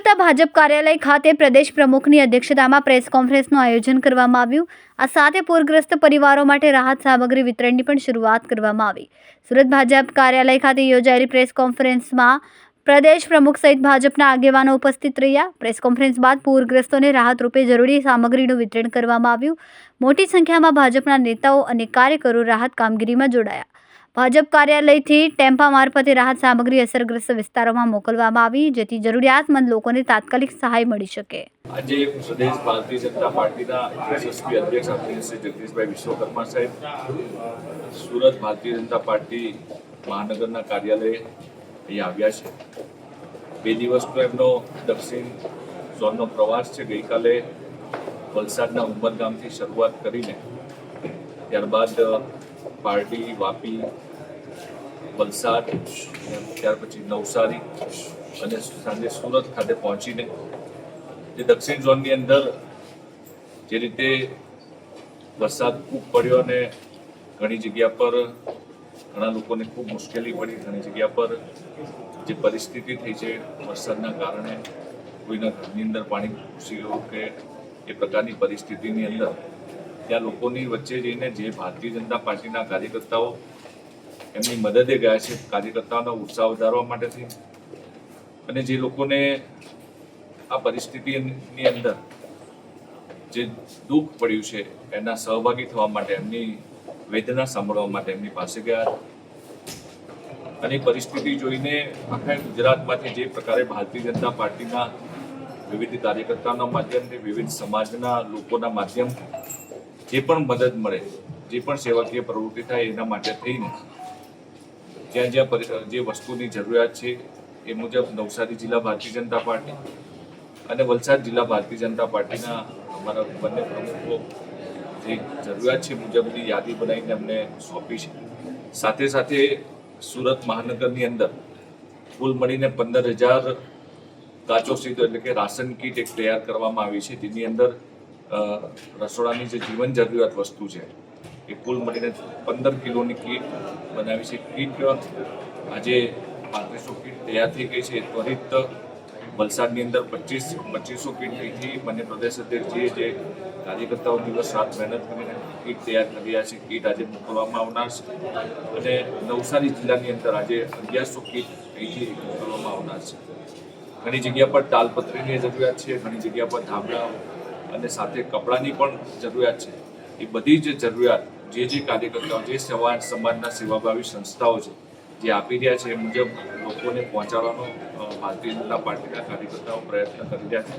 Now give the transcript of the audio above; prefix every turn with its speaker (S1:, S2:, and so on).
S1: સુરત ભાજપ કાર્યાલય ખાતે પ્રદેશ પ્રમુખની અધ્યક્ષતામાં પ્રેસ કોન્ફરન્સનું આયોજન કરવામાં આવ્યું। આ સાથે પૂરગ્રસ્ત પરિવારો માટે રાહત સામગ્રી વિતરણની પણ શરૂઆત કરવામાં આવી। સુરત ભાજપ કાર્યાલય ખાતે યોજાયેલી પ્રેસ કોન્ફરન્સમાં પ્રદેશ પ્રમુખ સહિત ભાજપના આગેવાનો ઉપસ્થિત રહ્યા। પ્રેસ કોન્ફરન્સ બાદ પૂરગ્રસ્તોને રાહત રૂપે જરૂરી સામગ્રીનું વિતરણ કરવામાં આવ્યું। મોટી સંખ્યામાં ભાજપના નેતાઓ અને કાર્યકરો રાહત કામગીરીમાં જોડાયા। ભાજપ કાર્યાલયથી ટેમ્પા મારફતે રાહત સામગ્રી અસરગ્રસ્ત વિસ્તારોમાં મોકલવામાં આવી, જેથી જરૂરિયાતમંદ લોકોને તાત્કાલિક સહાય મળી શકે।
S2: આજે પ્રદેશ ભારતીય જનતા પાર્ટીના યશસ્વી અધ્યક્ષ આદરણીય શ્રી જગદીશભાઈ વિશ્વકર્મા સાહેબ સુરત ભારતીય જનતા પાર્ટી મહાનગરના કાર્યાલય અહીં આવ્યા છે। 2 દિવસનો એમનો દક્ષિણ ઝોનનો પ્રવાસ છે। ગઈકાલે વલસાડના ઉમરગામથી શરૂઆત કરીને ત્યારબાદ પારડી, વાપી, વલસાડ, ત્યાર પછી નવસારી અને સાંજે સુરત ખાતે પહોંચીને જે દક્ષિણ ઝોનની અંદર જે રીતે વરસાદ ખૂબ પડ્યો અને ઘણી જગ્યા પર ઘણા લોકોને ખૂબ મુશ્કેલી પડી, ઘણી જગ્યા પર જે પરિસ્થિતિ થઈ છે વરસાદના કારણે કોઈના ઘરની અંદર પાણી ઘૂસી ગયું કે એ પ્રકારની પરિસ્થિતિની અંદર ત્યાં લોકોની વચ્ચે જઈને જે ભારતીય જનતા પાર્ટીના કાર્યકર્તાઓ એમની મદદે ગયા છે, કાર્યકર્તાઓનો ઉત્સાહ વધારવા માટેથી અને જે લોકોને આ પરિસ્થિતિની અંદર જે દુઃખ પડ્યું છે એના સહભાગી થવા માટે, એમની વેદના સાંભળવા માટે એમની પાસે ગયા અને પરિસ્થિતિ જોઈને આખા ગુજરાતમાંથી જે પ્રકારે ભારતીય જનતા પાર્ટીના વિવિધ કાર્યકર્તાઓના માધ્યમથી, વિવિધ સમાજના લોકોના માધ્યમથી જે પણ મદદ મળે, જે પણ સેવાકીય પ્રવૃત્તિ થાય એના માટે થઈને જ્યાં જ્યાં જે વસ્તુની જરૂરિયાત છે એ મુજબ નવસારી જિલ્લા ભારતીય જનતા પાર્ટી અને વલસાડ જિલ્લા ભારતીય જનતા પાર્ટીના અમારા બંને પ્રમુખો જે જરૂરિયાત છે મુજબની યાદી બનાવીને અમને સોંપી છે। સાથે સાથે સુરત મહાનગરની અંદર કુલ મળીને 15,000 કાચો સીધો એટલે કે રાશન કીટ એક તૈયાર કરવામાં આવી છે, જેની અંદર રસોડાની જે જીવન જરૂરિયાત વસ્તુ છે એ કુલ મળીને 15 કિલોની કીટ બનાવી છે। કીટ આજે 3500 કીટ તૈયાર થઈ ગઈ છે। ત્વરિત વલસાડની અંદર 2500 કીટ અહીંથી બંને પ્રદેશ અધ્યક્ષજીએ જે કાર્યકર્તાઓ દિવસ રાત મહેનત કરીને કીટ તૈયાર કરી રહ્યા છે, કીટ આજે મોકલવામાં આવનાર છે અને નવસારી જિલ્લાની અંદર આજે 1100 કીટ અહીંથી મોકલવામાં આવનાર છે। ઘણી જગ્યા પર તાલપત્રીની જરૂરિયાત છે, ઘણી જગ્યા પર ધાબળા અને સાથે કપડાની પણ જરૂરિયાત છે। એ બધી જ જરૂરિયાત જે કાર્યકર્તાઓ, જે સમાજના સેવાભાવી સંસ્થાઓ છે જે આપી રહ્યા છે એ મુજબ લોકોને પહોંચાડવાનો ભારતીય જનતા પાર્ટીના કાર્યકર્તાઓ પ્રયત્ન કરી રહ્યા છે।